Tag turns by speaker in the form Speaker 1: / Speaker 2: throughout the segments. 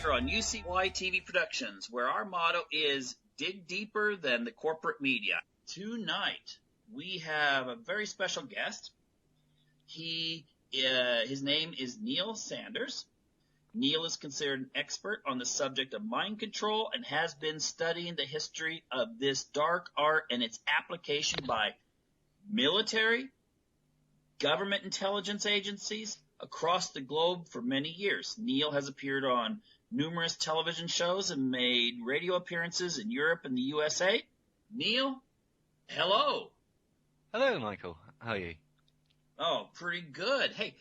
Speaker 1: here on UCY TV Productions, where our motto is dig deeper than the corporate media. Tonight, we have a very special guest. His name is Neil Sanders. Neil is considered an expert on the subject of mind control and has been studying the history of this dark art and its application by military, government intelligence agencies across the globe for many years. Neil has appeared on numerous television shows and made radio appearances in Europe and the USA. Neil, hello.
Speaker 2: Hello, Michael. How are you?
Speaker 1: Oh, pretty good. Hey,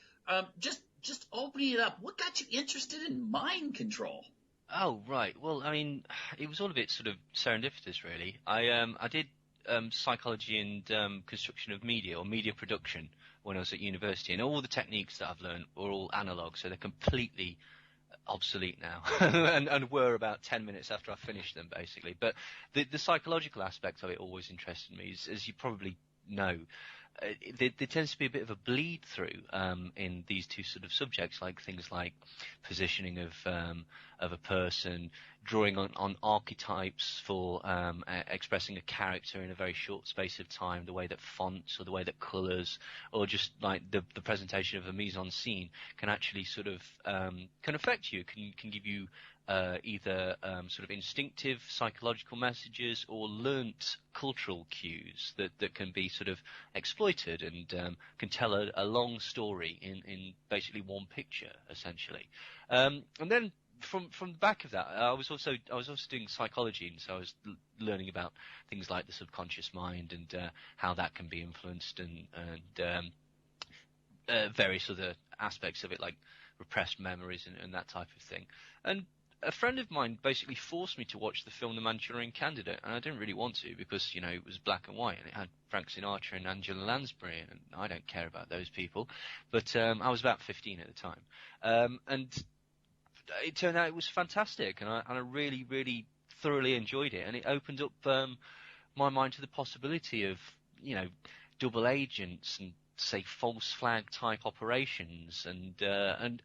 Speaker 1: just opening it up, what got you interested in mind control?
Speaker 2: Oh, right. Well, I mean, it was all a bit sort of serendipitous, really. I did psychology and construction of media, or media production, when I was at university, and all the techniques that I've learned were all analog, so they're completely obsolete now, and were about 10 minutes after I finished them, basically. But the psychological aspect of it always interested me, as you probably know. There tends to be a bit of a bleed through in these two sort of subjects, like things like positioning of a person, drawing on archetypes for expressing a character in a very short space of time, the way that fonts or the way that colours, or just like the presentation of a mise-en-scene can actually sort of can affect you, can give you either sort of instinctive psychological messages or learnt cultural cues that can be sort of exploited and can tell a long story in basically one picture, essentially. And then from the back of that, I was also doing psychology, and so I was learning about things like the subconscious mind and how that can be influenced and various other aspects of it, like repressed memories and that type of thing. And a friend of mine basically forced me to watch the film The Manchurian Candidate, and I didn't really want to because, you know, it was black and white and it had Frank Sinatra and Angela Lansbury, and I don't care about those people. But I was about 15 at the time. And it turned out it was fantastic, and I really, really thoroughly enjoyed it, and it opened up my mind to the possibility of, you know, double agents and, say, false flag type operations and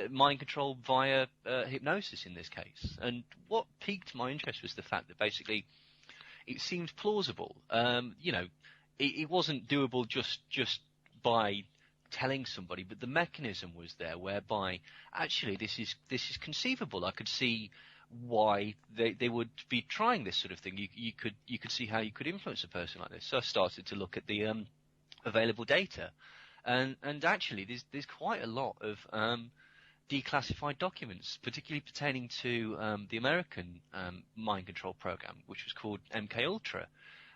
Speaker 2: mind control via hypnosis in this case. And what piqued my interest was the fact that basically it seemed plausible. You know, it wasn't doable just by telling somebody, but the mechanism was there whereby actually this is conceivable. I could see why they would be trying this sort of thing. You could see how you could influence a person like this. So I started to look at the available data, and actually there's quite a lot of declassified documents, particularly pertaining to the American mind control program, which was called MK Ultra.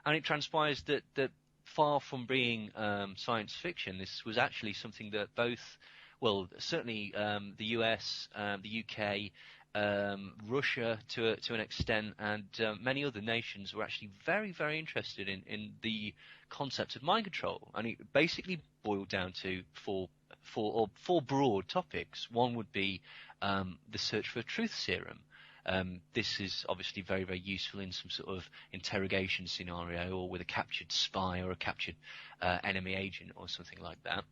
Speaker 2: And it transpires that far from being science fiction, this was actually something that both, well, certainly the US, the UK, Russia to an extent, and many other nations were actually very, very interested in the concept of mind control. And it basically boiled down to four broad topics. One would be the search for a truth serum. This is obviously very, very useful in some sort of interrogation scenario, or with a captured spy or a captured enemy agent or something like that.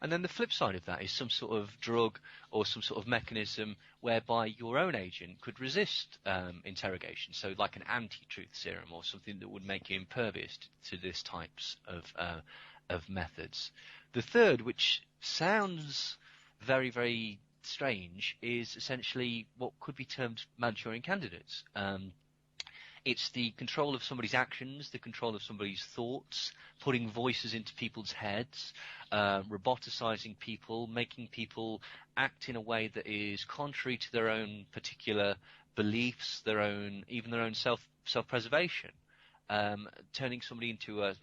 Speaker 2: And then the flip side of that is some sort of drug or some sort of mechanism whereby your own agent could resist interrogation. So like an anti-truth serum, or something that would make you impervious to this types of methods. The third, which sounds very, very strange, is essentially what could be termed Manchurian candidates. It's the control of somebody's actions, the control of somebody's thoughts, putting voices into people's heads, roboticizing people, making people act in a way that is contrary to their own particular beliefs, even their own self-preservation. Turning somebody into a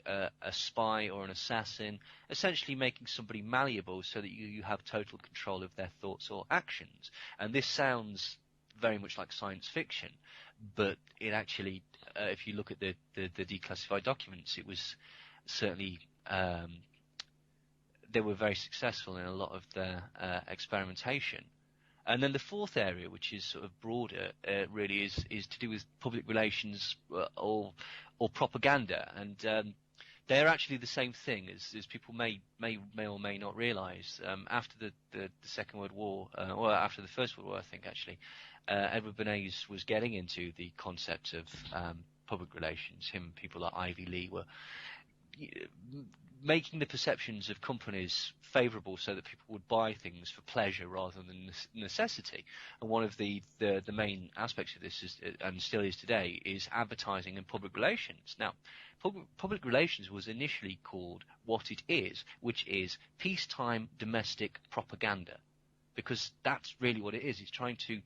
Speaker 2: spy or an assassin, essentially making somebody malleable so that you have total control of their thoughts or actions. And this sounds very much like science fiction, but it actually, if you look at the declassified documents, it was certainly they were very successful in a lot of their experimentation. And then the fourth area, which is sort of broader, really is to do with public relations or propaganda. And they're actually the same thing as people may or may not realize. After the Second World War, or after the First World War, I think actually, Edward Bernays was getting into the concept of public relations. Him and people like Ivy Lee were making the perceptions of companies favourable so that people would buy things for pleasure rather than necessity. And one of the main aspects of this is, and still is today, is advertising and public relations. Now, public relations was initially called what it is, which is peacetime domestic propaganda, because that's really what it is. It's trying to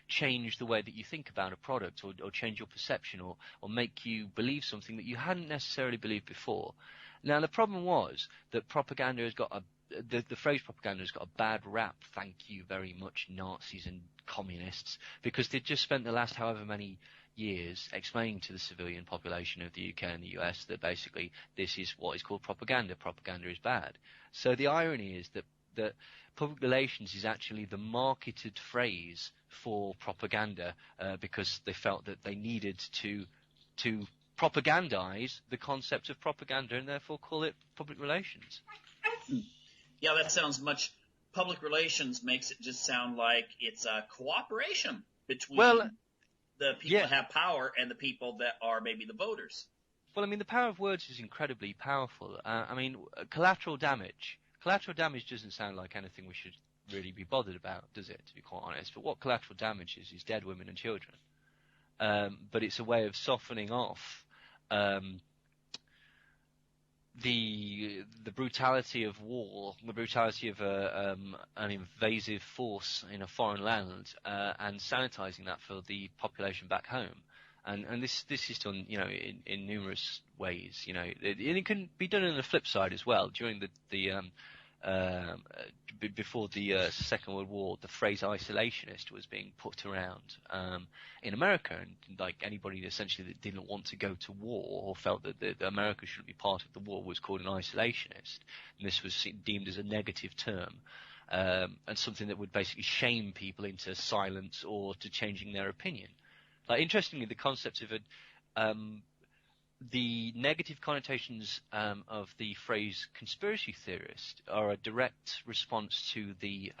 Speaker 2: change the way that you think about a product, or change your perception, or make you believe something that you hadn't necessarily believed before. Now, the problem was that propaganda has got the phrase propaganda has got a bad rap, thank you very much, Nazis and communists, because they'd just spent the last however many years explaining to the civilian population of the UK and the US that basically this is what is called propaganda. Propaganda is bad. So the irony is that public relations is actually the marketed phrase for propaganda, because they felt that they needed to propagandize the concept of propaganda and therefore call it public relations.
Speaker 1: Yeah, that sounds much. Public relations makes it just sound like it's a cooperation between the people that have power and the people that are maybe the voters.
Speaker 2: Well, I mean, the power of words is incredibly powerful. I mean, collateral damage. Collateral damage doesn't sound like anything we should really be bothered about, does it, to be quite honest? But what collateral damage is dead women and children. But it's a way of softening off the brutality of war, the brutality of an invasive force in a foreign land, and sanitizing that for the population back home. And this is done, in numerous ways, and it can be done on the flip side as well. During before the Second World War, the phrase isolationist was being put around in America, and like anybody essentially that didn't want to go to war or felt that America shouldn't be part of the war was called an isolationist, and this was deemed as a negative term, and something that would basically shame people into silence or to changing their opinion. Like, interestingly, the concept of the negative connotations of the phrase conspiracy theorist are a direct response to the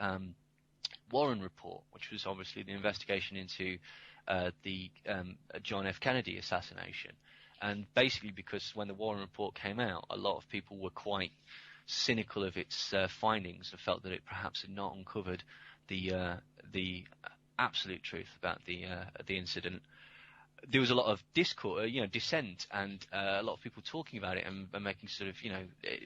Speaker 2: Warren Report, which was obviously the investigation into the John F. Kennedy assassination. And basically because when the Warren Report came out, a lot of people were quite cynical of its findings and felt that it perhaps had not uncovered the absolute truth about the incident. There was a lot of dissent, and a lot of people talking about it and making sort of,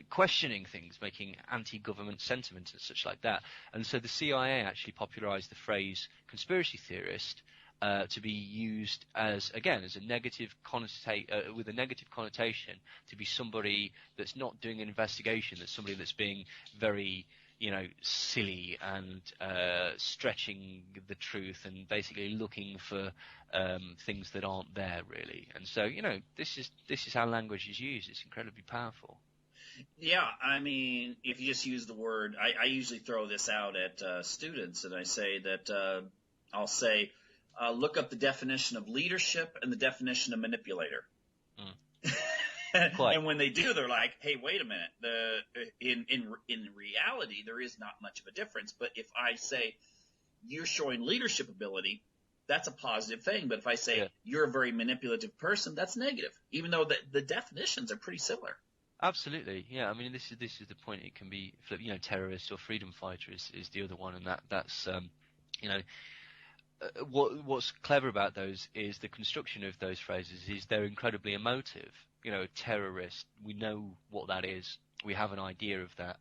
Speaker 2: questioning things, making anti-government sentiment and such like that. And so the CIA actually popularized the phrase conspiracy theorist to be used as a negative with a negative connotation, to be somebody that's not doing an investigation, that's somebody that's being very silly and stretching the truth and basically looking for things that aren't there really. And so, this is how language is used. It's incredibly powerful.
Speaker 1: Yeah, I mean, if you just use the word, I usually throw this out at students, and I say that I'll say, look up the definition of leadership and the definition of manipulator. And when they do, they're like, "Hey, wait a minute. In reality, there is not much of a difference. But if I say you're showing leadership ability, that's a positive thing. But if I say you're a very manipulative person, that's negative. Even though the definitions are pretty similar."
Speaker 2: Absolutely, yeah. I mean, this is the point. It can be flipped. Terrorist or freedom fighter is the other one, and that's what's clever about those is the construction of those phrases is they're incredibly emotive. Terrorist, we know what that is. We have an idea of that.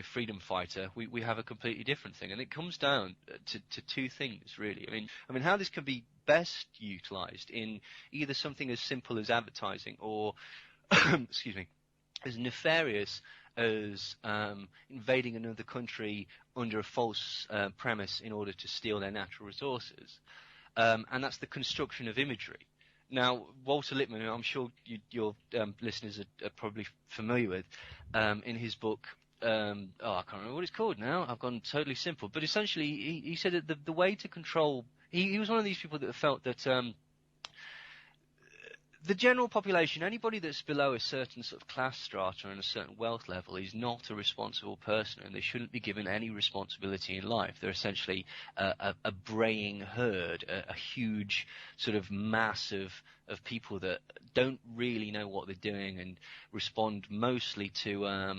Speaker 2: Freedom fighter, we have a completely different thing. And it comes down to two things, really. I mean, how this can be best utilized in either something as simple as advertising or, excuse me, as nefarious as invading another country under a false premise in order to steal their natural resources. And that's the construction of imagery. Now, Walter Lippmann, I'm sure your listeners are probably familiar with, in his book, I can't remember what it's called now. I've gone totally simple. But essentially, he said that the way to control... He was one of these people that felt that the general population, anybody that's below a certain sort of class strata and a certain wealth level, is not a responsible person, and they shouldn't be given any responsibility in life. They're essentially a braying herd, a huge sort of mass of people that don't really know what they're doing and respond mostly to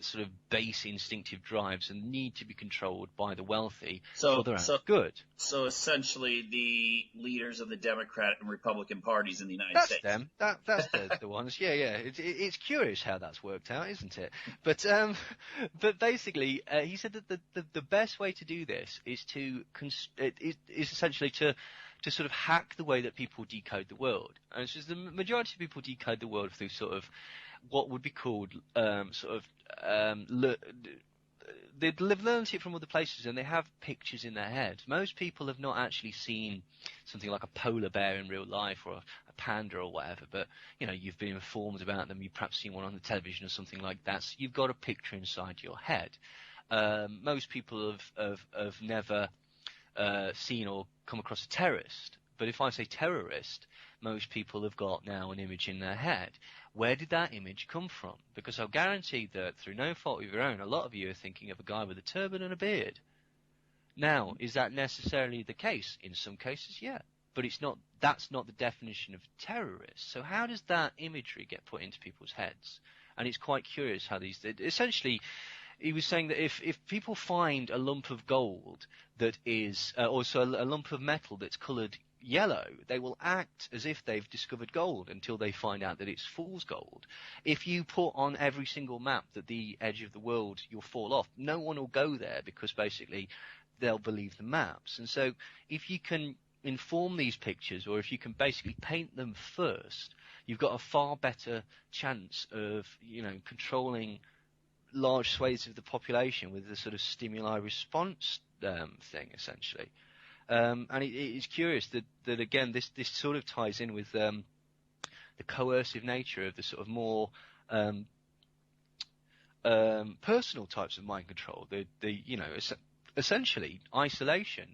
Speaker 2: sort of base instinctive drives and need to be controlled by the wealthy for their own good.
Speaker 1: So essentially, the leaders of the Democratic and Republican parties in the United
Speaker 2: That's
Speaker 1: States.
Speaker 2: them. That's the ones. Yeah. It's curious how that's worked out, isn't it? But basically, he said that the best way to do this is is essentially to sort of hack the way that people decode the world. And so the majority of people decode the world through sort of what would be called they've learned it from other places, and they have pictures in their head. Most people have not actually seen something like a polar bear in real life or a panda or whatever, but you've been informed about them. You've perhaps seen one on the television or something like that. So you've got a picture inside your head. Most people have never seen or come across a terrorist. But if I say terrorist, most people have got now an image in their head. Where did that image come from? Because I'll guarantee that through no fault of your own, a lot of you are thinking of a guy with a turban and a beard. Now, is that necessarily the case? In some cases, yeah. But that's not the definition of terrorist. So how does that imagery get put into people's heads? And it's quite curious how essentially, he was saying that if people find a lump of gold that is, also a lump of metal that's coloured yellow, they will act as if they've discovered gold until they find out that it's fool's gold. If you put on every single map that the edge of the world you'll fall off, no one will go there because basically they'll believe the maps. And so if you can inform these pictures, or if you can basically paint them first, you've got a far better chance of controlling large swathes of the population with the sort of stimuli response thing, essentially. And it's curious that again, this sort of ties in with the coercive nature of the sort of more personal types of mind control. Essentially isolation,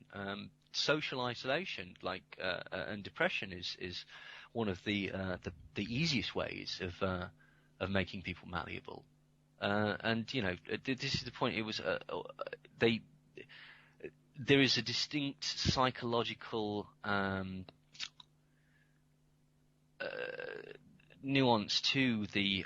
Speaker 2: social isolation, and depression is one of the easiest ways of making people malleable. And this is the point. It was there is a distinct psychological nuance to the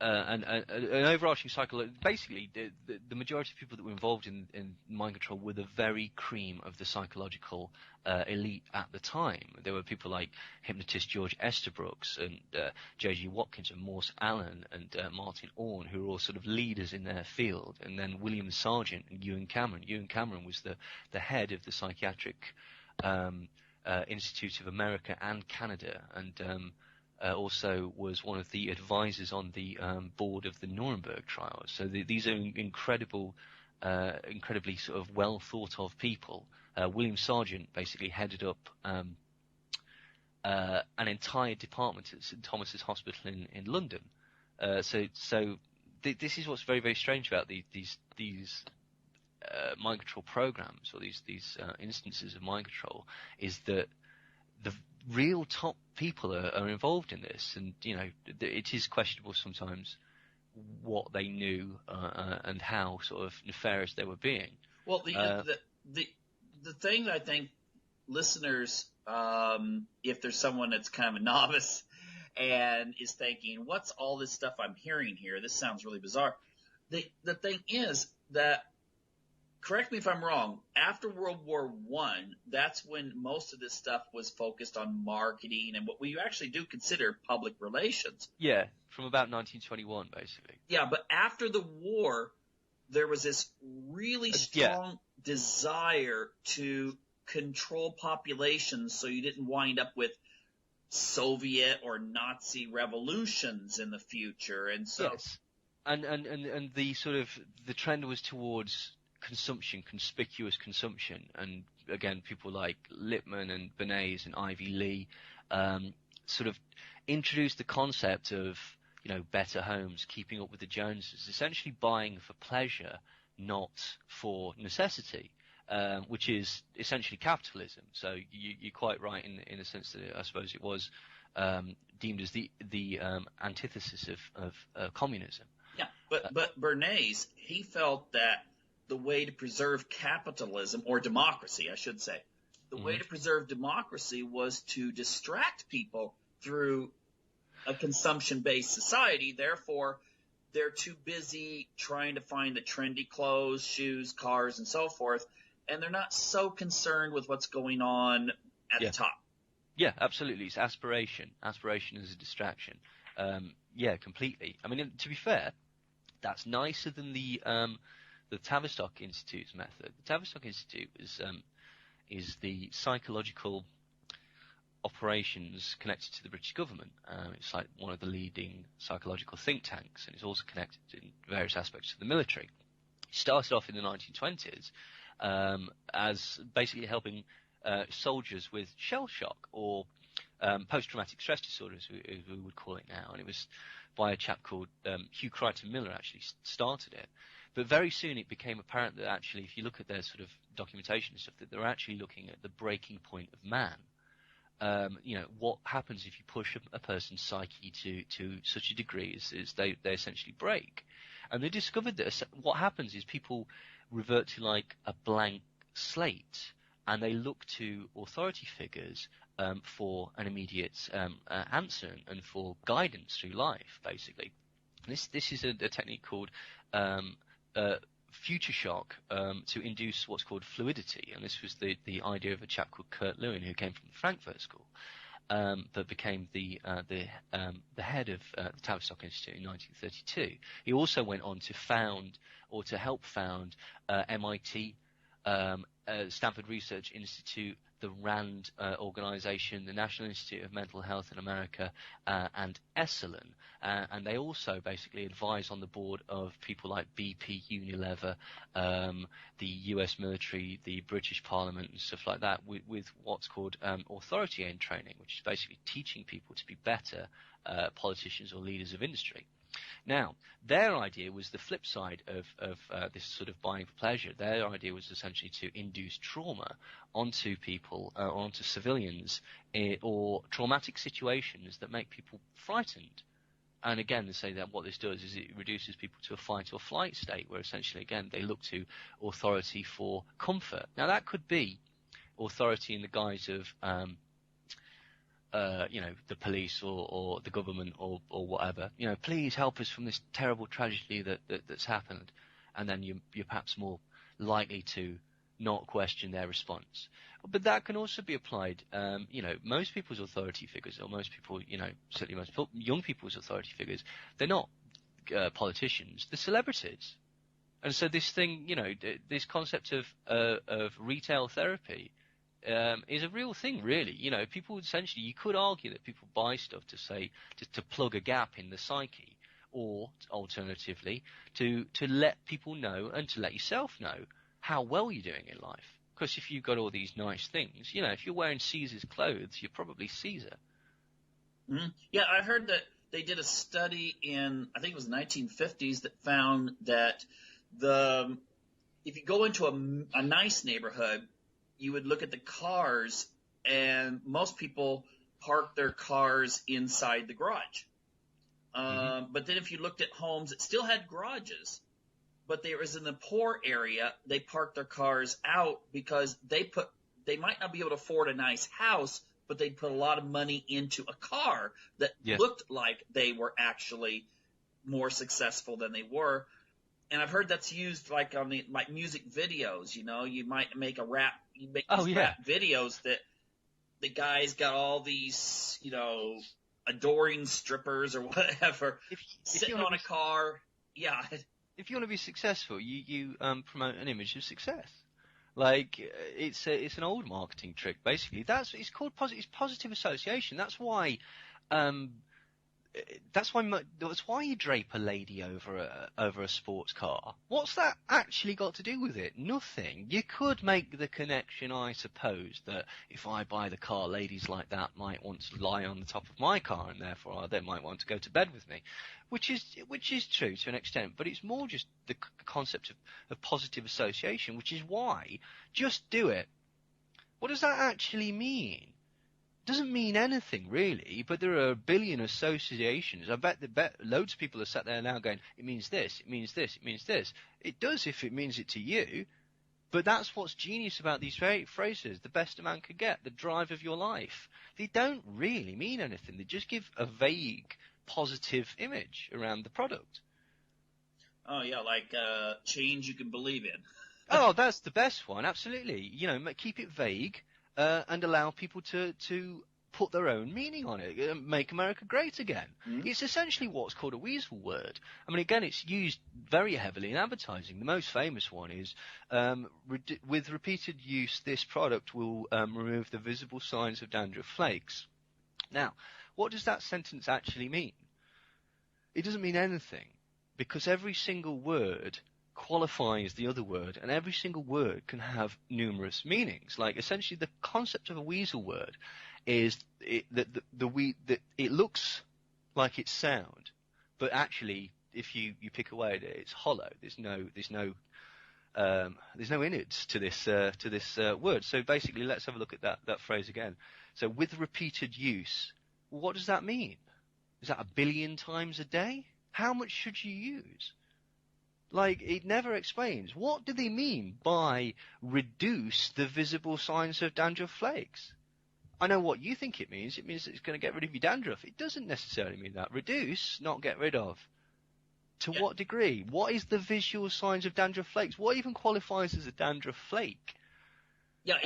Speaker 2: an overarching psychology. Basically, the majority of people that were involved in mind control were the very cream of the psychological elite at the time. There were people like hypnotist George Estabrooks and J.G. Watkins and Morse Allen and Martin Orne, who were all sort of leaders in their field. And then William Sargent and Ewan Cameron. Ewan Cameron was the head of the Psychiatric Institute of America and Canada, and also was one of the advisors on the board of the Nuremberg trials. So these are incredibly sort of well thought of people. William Sargent basically headed up an entire department at St Thomas's Hospital in London. So this is what's very, very strange about these mind control programs, or these instances of mind control, is that the real top people are involved in this, and it is questionable sometimes what they knew and how sort of nefarious they were being.
Speaker 1: Well, the thing that I think listeners, if there's someone that's kind of a novice and is thinking, what's all this stuff I'm hearing here? This sounds really bizarre. The thing is that, correct me if I'm wrong, after World War I, that's when most of this stuff was focused on marketing and what we actually do consider public relations.
Speaker 2: Yeah, from about 1921, basically.
Speaker 1: Yeah, but after the war, there was this really strong desire to control populations so you didn't wind up with Soviet or Nazi revolutions in the future. And so,
Speaker 2: yes. And the sort of the trend was towards consumption, conspicuous consumption, and again, people like Lippmann and Bernays and Ivy Lee sort of introduced the concept of better homes, keeping up with the Joneses, essentially buying for pleasure, not for necessity. which is essentially capitalism. So you're quite right in the sense that I suppose it was deemed as the antithesis of communism.
Speaker 1: Yeah, but Bernays, he felt that the way to preserve capitalism, or democracy, I should say, the way to preserve democracy was to distract people through a consumption-based society. Therefore, they're too busy trying to find the trendy clothes, shoes, cars, and so forth, and they're not so concerned with what's going on at the top.
Speaker 2: Yeah, absolutely. It's aspiration. Aspiration is a distraction. Yeah, completely. I mean, to be fair, that's nicer than the Tavistock Institute's method. The Tavistock Institute is the psychological operations connected to the British government. It's like one of the leading psychological think tanks, and it's also connected in various aspects to the military. It started off in the 1920s as basically helping soldiers with shell shock, or post-traumatic stress disorder, as we would call it now. And it was by a chap called Hugh Crichton Miller actually started it. But very soon it became apparent that actually, if you look at their sort of documentation and stuff, that they're actually looking at the breaking point of man. What happens if you push a person's psyche to such a degree is they essentially break. And they discovered that what happens is people revert to like a blank slate, and they look to authority figures for an immediate answer and for guidance through life, basically. This is a technique called future shock to induce what's called fluidity, and this was the idea of a chap called Kurt Lewin, who came from the Frankfurt School, but became the head of the Tavistock Institute in 1932. He also went on to help found MIT, Stanford Research Institute, the RAND organization, the National Institute of Mental Health in America, and Esalen. And they also basically advise on the board of people like BP, Unilever, the US military, the British Parliament, and stuff like that, with what's called authority-aimed training, which is basically teaching people to be better politicians or leaders of industry. Now, their idea was the flip side of this sort of buying for pleasure. Their idea was essentially to induce trauma onto people, or onto civilians, or traumatic situations that make people frightened. And again, they say that what this does is it reduces people to a fight or flight state, where essentially, again, they look to authority for comfort. Now, that could be authority in the guise of the police or the government or whatever. Please help us from this terrible tragedy that's happened. And then you're perhaps more likely to not question their response. But that can also be applied. Most people's authority figures, or most people, certainly most young people's authority figures, they're not politicians, they're celebrities. And so this thing, this concept of retail therapy is a real thing, really. People essentially, you could argue that people buy stuff to plug a gap in the psyche, or alternatively to let people know and to let yourself know how well you're doing in life. Because if you've got all these nice things, if you're wearing Caesar's clothes, you're probably Caesar.
Speaker 1: Mm-hmm. Yeah, I heard that they did a study in, I think it was the 1950s, that found that if you go into a nice neighborhood, you would look at the cars, and most people park their cars inside the garage. But then if you looked at homes that still had garages, but there was in the poor area, they parked their cars out because they might not be able to afford a nice house, but they put a lot of money into a car that looked like they were actually more successful than they were. And I've heard that's used like on the music videos. You might make rap videos that the guy's got all these, adoring strippers or whatever sitting on a car. Yeah.
Speaker 2: If you want to be successful, you promote an image of success. Like it's an old marketing trick, basically. It's called positive association. That's why that's why you drape a lady over a sports car. What's that actually got to do with it? Nothing. You could make the connection, I suppose, that if I buy the car, ladies like that might want to lie on the top of my car, and therefore they might want to go to bed with me, which is true to an extent. But it's more just the concept of positive association, which is why just do it. What does that actually mean? Doesn't mean anything really, but there are a billion associations. I bet loads of people are sat there now going, it means this, it means this, it means this. It does if it means it to you, but that's what's genius about these phrases. The best a man could get, the drive of your life. They don't really mean anything. They just give a vague, positive image around the product.
Speaker 1: Oh yeah, like change you can believe in.
Speaker 2: Oh, that's the best one, absolutely. Keep it vague. And allow people to put their own meaning on it. Make America great again. Mm-hmm. It's essentially what's called a weasel word. I mean, again, it's used very heavily in advertising. The most famous one is, with repeated use, this product will remove the visible signs of dandruff flakes. Now, what does that sentence actually mean? It doesn't mean anything, because every single word qualifies the other word, and every single word can have numerous meanings. Like, essentially, the concept of a weasel word is that it looks like it's sound, but actually, if you pick away at it, it's hollow. There's no innards to this word. So basically, let's have a look at that phrase again. So, with repeated use, what does that mean? Is that 1 billion times a day? How much should you use? Like, it never explains. What do they mean by reduce the visible signs of dandruff flakes? I know what you think it means. It means it's going to get rid of your dandruff. It doesn't necessarily mean that. Reduce, not get rid of. To what degree? What is the visual signs of dandruff flakes? What even qualifies as a dandruff flake?
Speaker 1: Yeah,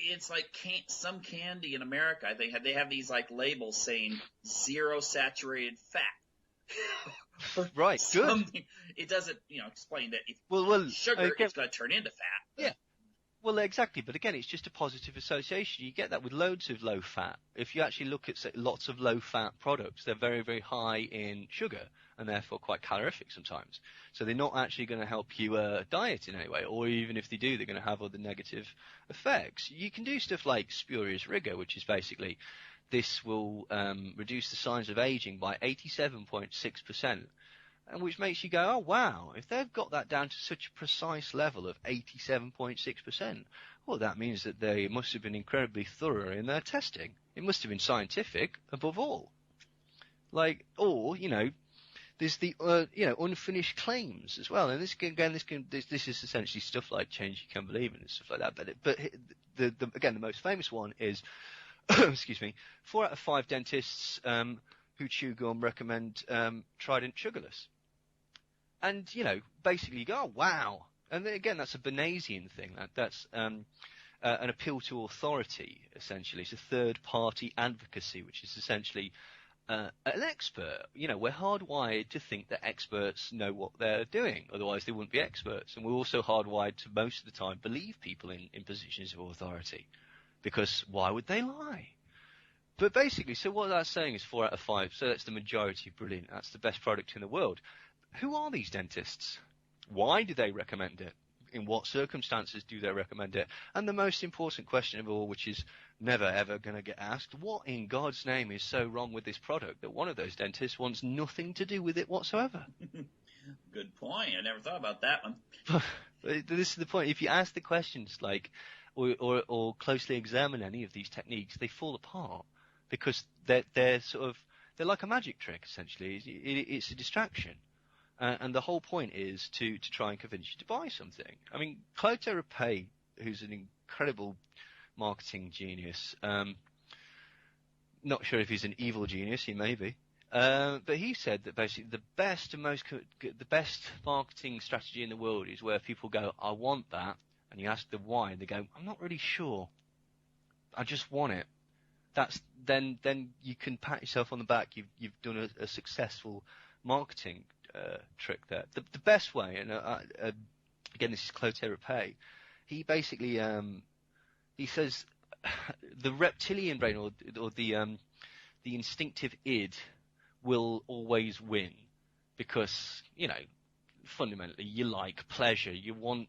Speaker 1: it's like some candy in America. They have these like labels saying 0 saturated fat.
Speaker 2: Right, good.
Speaker 1: It doesn't, explain that if sugar is going to turn into fat.
Speaker 2: Yeah. Well, exactly. But again, it's just a positive association. You get that with loads of low fat. If you actually look at lots of low fat products, they're very, very high in sugar and therefore quite calorific sometimes. So they're not actually going to help you diet in any way, or even if they do, they're going to have other negative effects. You can do stuff like spurious rigor, which is basically this will reduce the signs of aging by 87.6%, and which makes you go, oh, wow, if they've got that down to such a precise level of 87.6%, well, that means that they must have been incredibly thorough in their testing. It must have been scientific, above all. There's the, unfinished claims as well. And this is essentially stuff like change you can believe in and stuff like that. But the most famous one is, excuse me, 4 out of 5 dentists who chew gum recommend Trident sugarless. And, basically you go, oh, wow. And again, that's a Banasian thing. That's an appeal to authority, essentially. It's a third-party advocacy, which is essentially an expert. We're hardwired to think that experts know what they're doing. Otherwise, they wouldn't be experts. And we're also hardwired to, most of the time, believe people in positions of authority. Because why would they lie? But basically, so what that's saying is 4 out of 5. So that's the majority. Brilliant. That's the best product in the world. Who are these dentists? Why do they recommend it? In what circumstances do they recommend it? And the most important question of all, which is never ever going to get asked, what in God's name is so wrong with this product that one of those dentists wants nothing to do with it whatsoever?
Speaker 1: Good point. I never thought about that one.
Speaker 2: This is the point. If you ask the questions or closely examine any of these techniques, they fall apart because they're like a magic trick, essentially. It's a distraction. And the whole point is to try and convince you to buy something. I mean, Claude Terrapay, who's an incredible marketing genius, not sure if he's an evil genius, he may be, but he said that basically the best marketing strategy in the world is where people go, I want that, and you ask them why, and they go, I'm not really sure, I just want it. Then you can pat yourself on the back. You've done a successful marketing trick there. The best way, and again, this is Claude Terrapay. He basically he says the reptilian brain or the instinctive id will always win because, you know, fundamentally you like pleasure. You want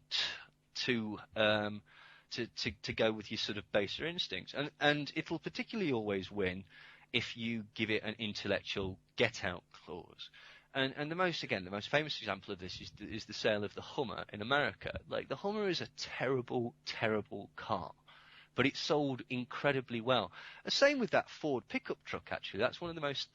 Speaker 2: to go with your sort of baser instincts, and it will particularly always win if you give it an intellectual get out clause. And the most famous example of this is the sale of the Hummer in America. Like, the Hummer is a terrible, terrible car, but it sold incredibly well. The same with that Ford pickup truck, actually. That's one of the most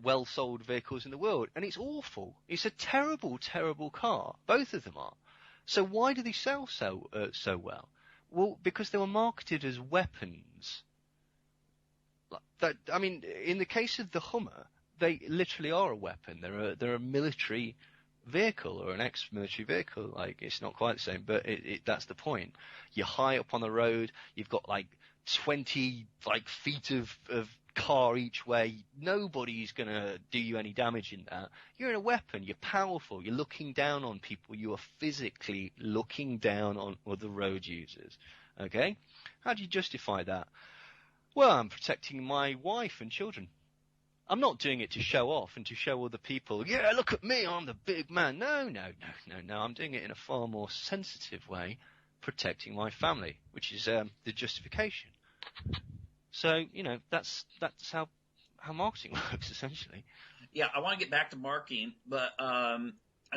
Speaker 2: well-sold vehicles in the world, and it's awful. It's a terrible, terrible car. Both of them are. So why do they sell so well? Well, because they were marketed as weapons. I mean, in the case of the Hummer, they literally are a weapon. They're a military vehicle, or an ex-military vehicle. Like, it's not quite the same, but that's the point. You're high up on the road. You've got like 20 feet of car each way. Nobody's gonna do you any damage in that. You're in a weapon. You're powerful. You're looking down on people. You are physically looking down on other road users. Okay? How do you justify that? Well, I'm protecting my wife and children. I'm not doing it to show off and to show other people, yeah, look at me, I'm the big man. No. I'm doing it in a far more sensitive way, protecting my family, which is the justification. So, you know, that's how marketing works, essentially.
Speaker 1: Yeah, I want to get back to marketing, but I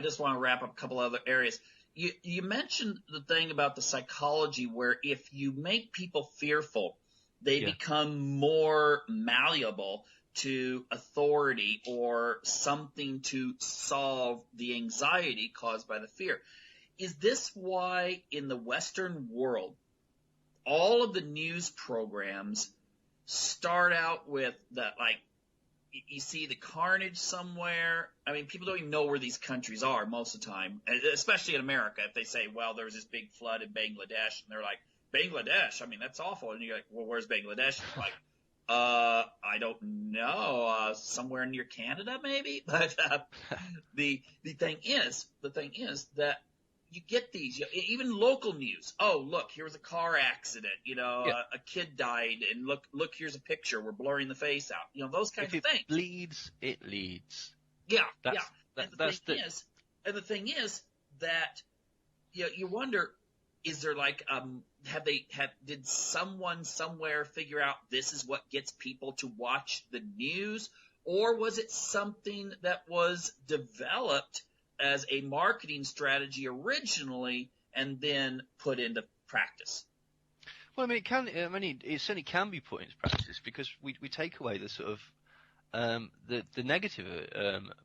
Speaker 1: just want to wrap up a couple other areas. You mentioned the thing about the psychology where if you make people fearful, they become more malleable to authority or something to solve the anxiety caused by the fear. Is this why in the Western world, all of the news programs start out with that, like, you see the carnage somewhere? I mean, people don't even know where these countries are most of the time, especially in America. If they say, well, there's this big flood in Bangladesh, and they're like, Bangladesh, I mean, that's awful. And you're like, well, where's Bangladesh? And like, I don't know, somewhere near Canada maybe. But the thing is that you get these, even local news. Oh, look, here was a car accident. You know, a kid died, and look, here's a picture. We're blurring the face out. You know, those kinds of things.
Speaker 2: If it bleeds, it leads.
Speaker 1: Yeah. And the thing is that you wonder, is there like did someone somewhere figure out this is what gets people to watch the news, or was it something that was developed as a marketing strategy originally and then put into practice?
Speaker 2: Well, I mean, it certainly can be put into practice because we take away the sort of the negative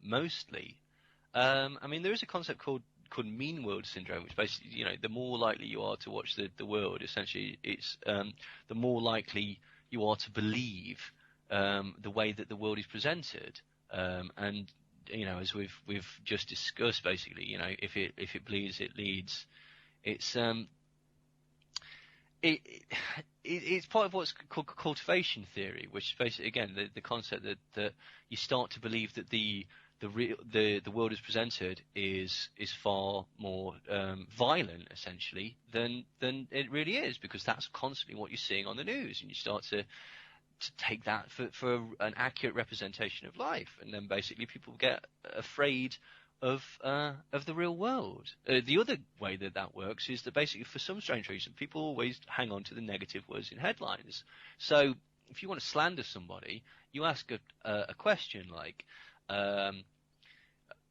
Speaker 2: mostly. I mean, there is a concept called mean world syndrome, which basically, you know, the more likely you are to watch the world, essentially, it's the more likely you are to believe the way that the world is presented, and you know, as we've just discussed, basically, you know, if it bleeds, it leads. It's it's part of what's called cultivation theory, which is basically, again, the concept that you start to believe that the world is presented is far more violent, essentially, than it really is, because that's constantly what you're seeing on the news, and you start to take that for an accurate representation of life, and then basically people get afraid of the real world. The other way that works is that basically, for some strange reason, people always hang on to the negative words in headlines. So if you want to slander somebody, you ask a question like, I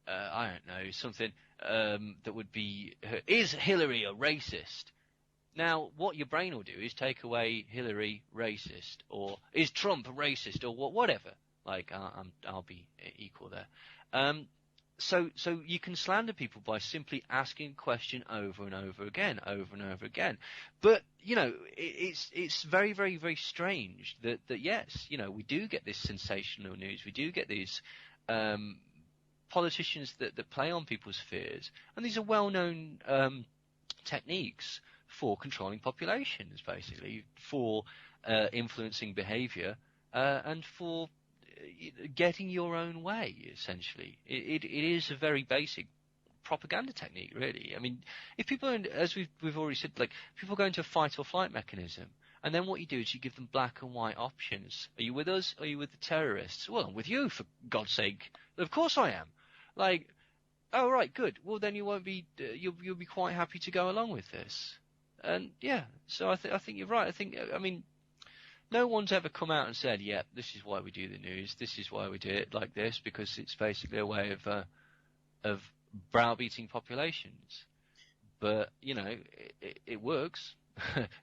Speaker 2: don't know, something that would be, is Hillary a racist? Now, what your brain will do is take away Hillary racist, or is Trump racist, or whatever. Like, I'll be equal there. So you can slander people by simply asking a question over and over again. But, you know, it's very, very, very strange that yes, you know, we do get this sensational news. We do get these politicians that play on people's fears, and these are well-known techniques for controlling populations, basically, for influencing behaviour, and for getting your own way, essentially. It is a very basic propaganda technique, really. I mean, if people, as we've already said, like people go into a fight or flight mechanism, and then what you do is you give them black and white options. Are you with us? Or are you with the terrorists? Well, I'm with you, for God's sake. Of course I am. Like, oh right, good. Well, then you won't be. You'll be quite happy to go along with this. And yeah, so I think you're right. I mean, no one's ever come out and said, "Yeah, this is why we do the news. This is why we do it like this," because it's basically a way of browbeating populations. But it works,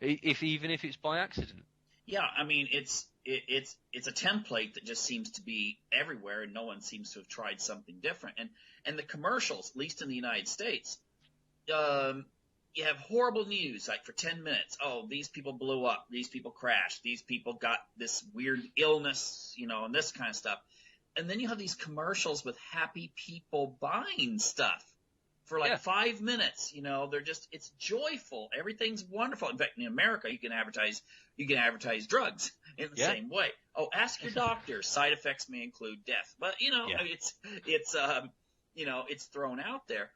Speaker 2: even if it's by accident.
Speaker 1: Yeah, I mean, it's a template that just seems to be everywhere, and no one seems to have tried something different. And the commercials, at least in the United States, you have horrible news, like for 10 minutes. Oh, these people blew up. These people crashed. These people got this weird illness, and this kind of stuff. And then you have these commercials with happy people buying stuff for like 5 minutes. It's joyful. Everything's wonderful. In fact, in America, you can advertise drugs in the same way. Oh, ask your doctor. Side effects may include death. But, I mean, it's thrown out there.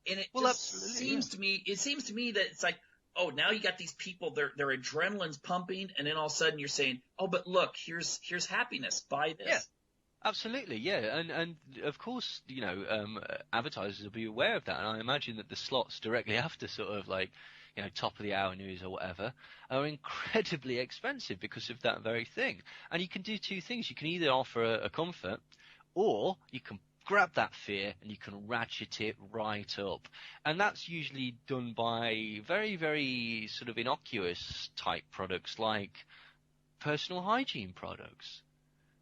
Speaker 1: And it seems to me that it's like, oh, now you got these people, their adrenaline's pumping, and then all of a sudden you're saying, oh, but look, here's happiness. Buy this.
Speaker 2: Yeah, absolutely, yeah. And of course, advertisers will be aware of that. And I imagine that the slots directly after sort of like, top of the hour news or whatever are incredibly expensive because of that very thing. And you can do two things. You can either offer a comfort, or you can grab that fear and you can ratchet it right up. And that's usually done by very, very sort of innocuous type products like personal hygiene products.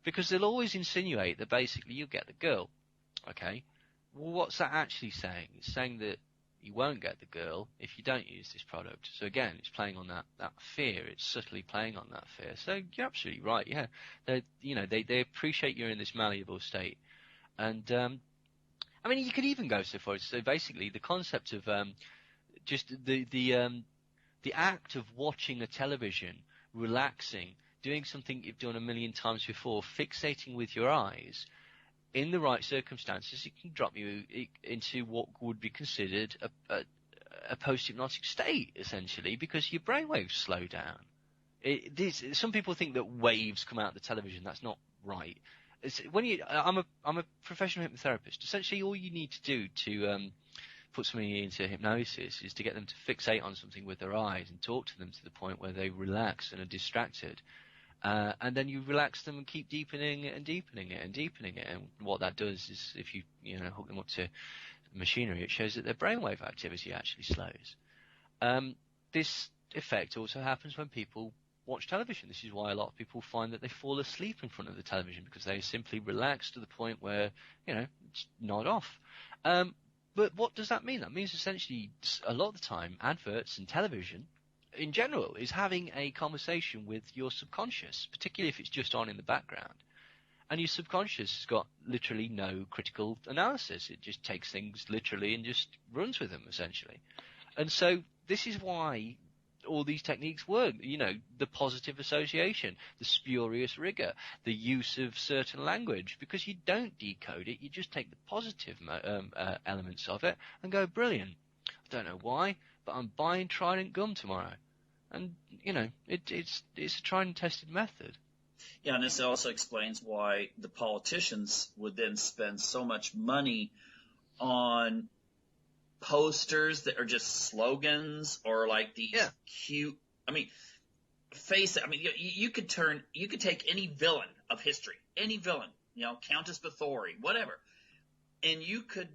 Speaker 2: Because they'll always insinuate that basically you'll get the girl. Okay? Well, what's that actually saying? It's saying that you won't get the girl if you don't use this product. So again, it's playing on that fear. It's subtly playing on that fear. So you're absolutely right, yeah. They appreciate you're in this malleable state. And I mean, you could even go so far as to say basically the concept of just the act of watching a television, relaxing, doing something you've done a million times before, fixating with your eyes, in the right circumstances, it can drop you into what would be considered a post-hypnotic state, essentially, because your brainwaves slow down. Some people think that waves come out of the television. That's not right. I'm a professional hypnotherapist. Essentially, all you need to do to put somebody into hypnosis is to get them to fixate on something with their eyes and talk to them to the point where they relax and are distracted. And then you relax them and keep deepening it and deepening it and deepening it. And what that does is, if you hook them up to machinery, it shows that their brainwave activity actually slows. This effect also happens when people watch television. This is why a lot of people find that they fall asleep in front of the television, because they simply relax to the point where, it's nod off. But what does that mean? That means essentially a lot of the time adverts and television in general is having a conversation with your subconscious, particularly if it's just on in the background. And your subconscious has got literally no critical analysis. It just takes things literally and just runs with them, essentially. And so this is why all these techniques work, the positive association, the spurious rigor, the use of certain language, because you don't decode it, you just take the positive elements of it and go, brilliant. I don't know why, but I'm buying Trident gum tomorrow. And, it's a tried and tested method.
Speaker 1: Yeah, and this also explains why the politicians would then spend so much money on posters that are just slogans or like these cute. I mean, face it. I mean, you could take any villain of history, any villain, Countess Bathory, whatever, and you could,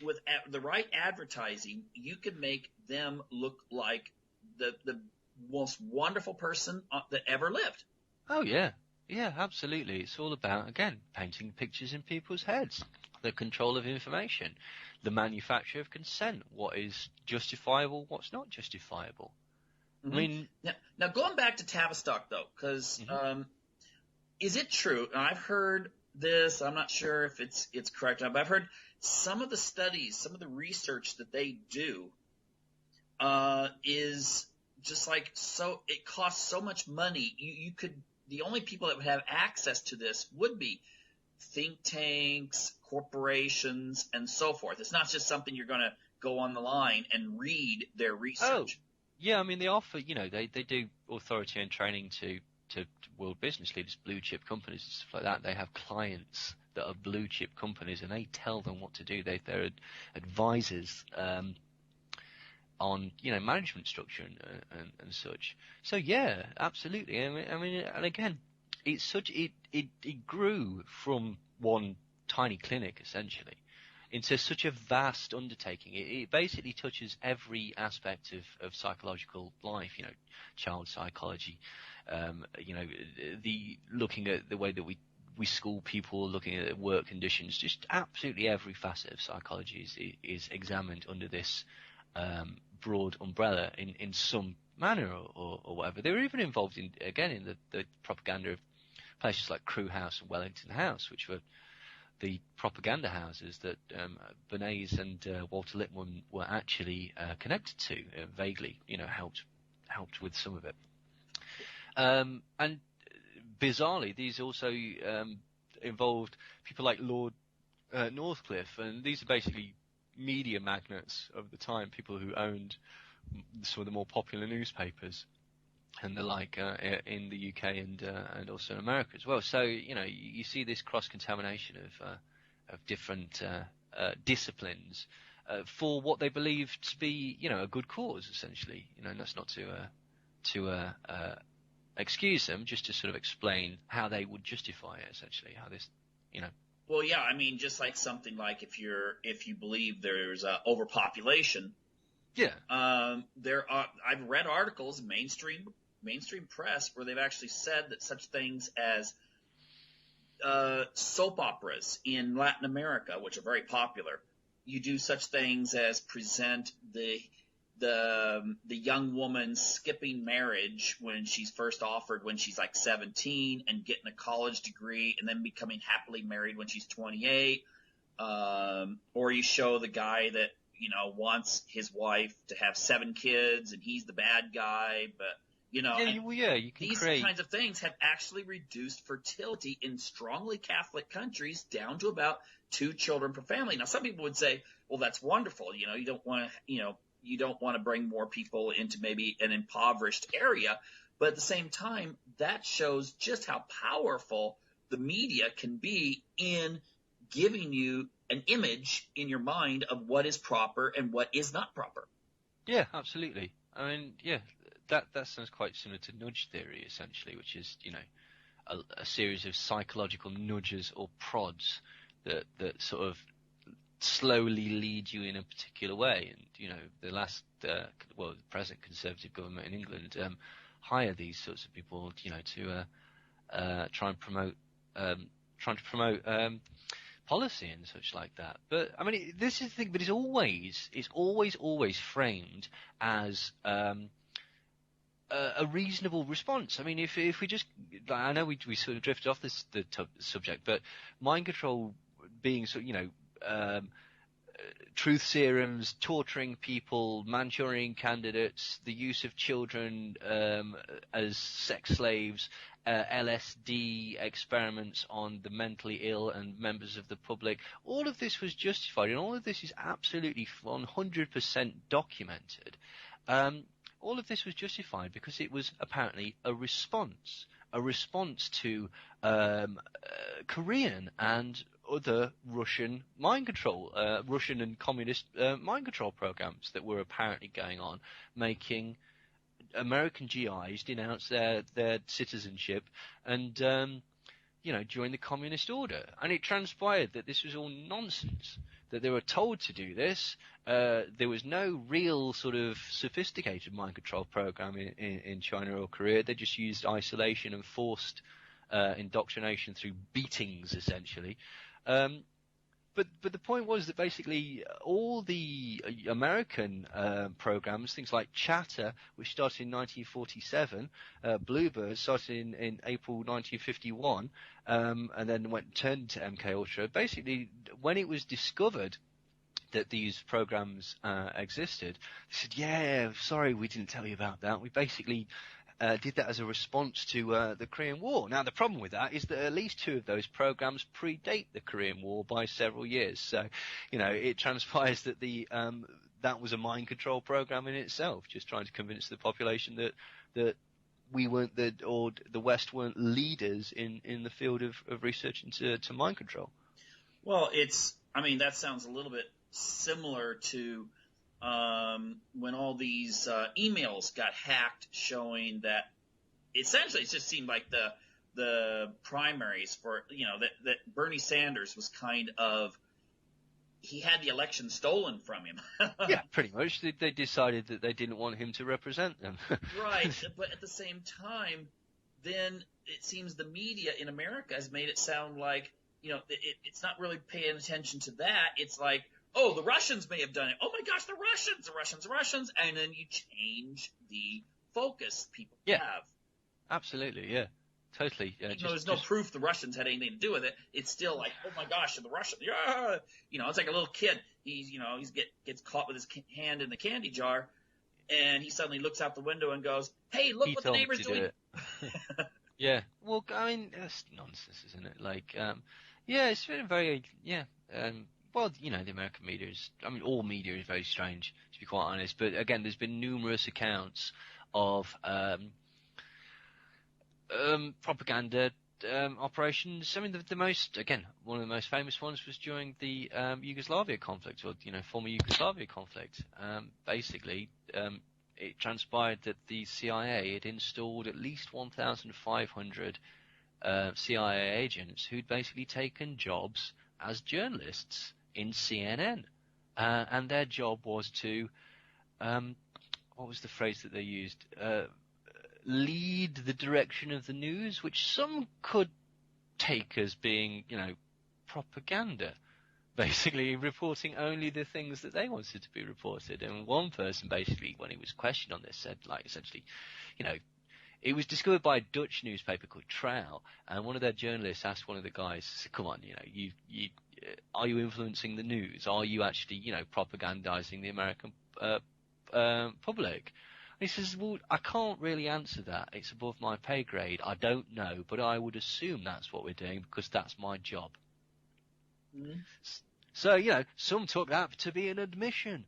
Speaker 1: with the right advertising, you could make them look like the most wonderful person that ever lived.
Speaker 2: Oh yeah, absolutely. It's all about, again, painting pictures in people's heads, the control of information, the manufacture of consent, what is justifiable, what's not justifiable.
Speaker 1: Mm-hmm.
Speaker 2: I mean,
Speaker 1: now going back to Tavistock though, because is it true? And I've heard this. I'm not sure if it's correct, but I've heard some of the studies, some of the research that they do is just like, so it costs so much money. You could, the only people that would have access to this would be think tanks, corporations, and so forth. It's not just something you're going to go on the line and read their research.
Speaker 2: Yeah, I mean, they offer, they do authority and training to world business leaders, blue chip companies and stuff like that. They have clients that are blue chip companies, and they tell them what to do. They're advisors on management structure and such. So yeah, absolutely. I mean, and again, it grew from one tiny clinic essentially into such a vast undertaking. It basically touches every aspect of psychological life, child psychology, the looking at the way that we school people, looking at work conditions, just absolutely every facet of psychology is examined under this broad umbrella in some manner or whatever. They were even involved in the propaganda of places like Crewe House and Wellington House, which were the propaganda houses that Bernays and Walter Lippmann were actually connected to, vaguely, helped with some of it. And bizarrely, these also involved people like Lord Northcliffe, and these are basically media magnates of the time, people who owned some of the more popular newspapers and the like in the UK and also in America as well. So you see this cross contamination of different disciplines for what they believe to be a good cause, essentially. And that's not to excuse them, just to sort of explain how they would justify it, essentially. How this
Speaker 1: Well, yeah, I mean, just like something like if you believe there's overpopulation.
Speaker 2: Yeah.
Speaker 1: I've read articles, mainstream press, where they've actually said that such things as soap operas in Latin America, which are very popular, you do such things as present the young woman skipping marriage when she's first offered when she's like 17 and getting a college degree and then becoming happily married when she's 28. Or you show the guy that, wants his wife to have 7 kids and he's the bad guy, but you can these kinds of things have actually reduced fertility in strongly Catholic countries down to about 2 children per family. Now, some people would say, well, that's wonderful. You don't want to bring more people into maybe an impoverished area. But at the same time, that shows just how powerful the media can be in giving you an image in your mind of what is proper and what is not proper.
Speaker 2: Yeah, absolutely. I mean, yeah, that sounds quite similar to nudge theory, essentially, which is, a series of psychological nudges or prods that sort of slowly lead you in a particular way. And the present Conservative government in England hire these sorts of people, to try and promote policy and such like that. But I mean, this is the thing. But it's always framed as a reasonable response. I mean, if we just, I know we sort of drifted off the subject, but mind control being truth serums, torturing people, Manchurian candidates, the use of children as sex slaves, LSD experiments on the mentally ill and members of the public. All of this was justified, and all of this is absolutely 100% documented. All of this was justified because it was apparently a response to Korean and other Russian mind control, Russian and communist mind control programs that were apparently going on, making American GIs denounce their citizenship and join the communist order. And it transpired that this was all nonsense, that they were told to do this. There was no real sort of sophisticated mind control program in China or Korea. They just used isolation and forced indoctrination through beatings, essentially. But the point was that basically all the American programs, things like Chatter, which started in 1947, Bluebird started in April 1951, and then turned to MK Ultra. Basically, when it was discovered that these programs existed, they said, "Yeah, sorry, we didn't tell you about that. We basically did that as a response to the Korean War. Now, the problem with that is that at least 2 of those programs predate the Korean War by several years. So, it transpires that that was a mind control program in itself, just trying to convince the population that we weren't the West weren't leaders in the field of research into mind control.
Speaker 1: Well, that sounds a little bit similar to when all these emails got hacked, showing that essentially it just seemed like the primaries for that Bernie Sanders was kind of, he had the election stolen from him.
Speaker 2: Yeah, pretty much. They decided that they didn't want him to represent them.
Speaker 1: Right, but at the same time, then it seems the media in America has made it sound like, it's not really paying attention to that. It's like, oh, the Russians may have done it. Oh my gosh, the Russians. And then you change the focus people have.
Speaker 2: Absolutely, yeah. Totally.
Speaker 1: Even though there's no proof the Russians had anything to do with it, it's still like, oh my gosh, the Russians, yeah! It's like a little kid. He's gets caught with his hand in the candy jar, and he suddenly looks out the window and goes, hey, look what the neighbor's doing.
Speaker 2: Yeah. Well, that's nonsense, isn't it? Like, it's been very, well, the American media is, all media is very strange, to be quite honest. But again, there's been numerous accounts of propaganda operations. The most, one of the most famous ones was during the Yugoslavia conflict, or former Yugoslavia conflict. Basically, it transpired that the CIA had installed at least 1,500 CIA agents who'd basically taken jobs as journalists in CNN, and their job was to, what was the phrase that they used? Lead the direction of the news, which some could take as being, propaganda, basically reporting only the things that they wanted to be reported. And one person basically, when he was questioned on this, said, essentially, it was discovered by a Dutch newspaper called Trouw, and one of their journalists asked one of the guys, come on, you are you influencing the news? Are you actually, propagandizing the American public? And he says, well, I can't really answer that. It's above my pay grade. I don't know, but I would assume that's what we're doing because that's my job. Mm-hmm. So, some took that to be an admission.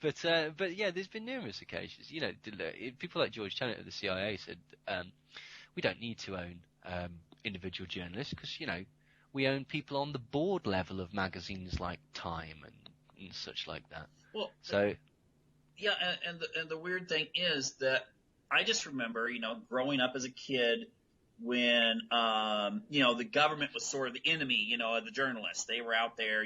Speaker 2: but yeah, there's been numerous occasions. People like George Tenet of the CIA said, we don't need to own individual journalists because, we own people on the board level of magazines like Time and such like that.
Speaker 1: Well, so... Yeah, and the weird thing is that I just remember, growing up as a kid when, the government was sort of the enemy, of the journalists. They were out there,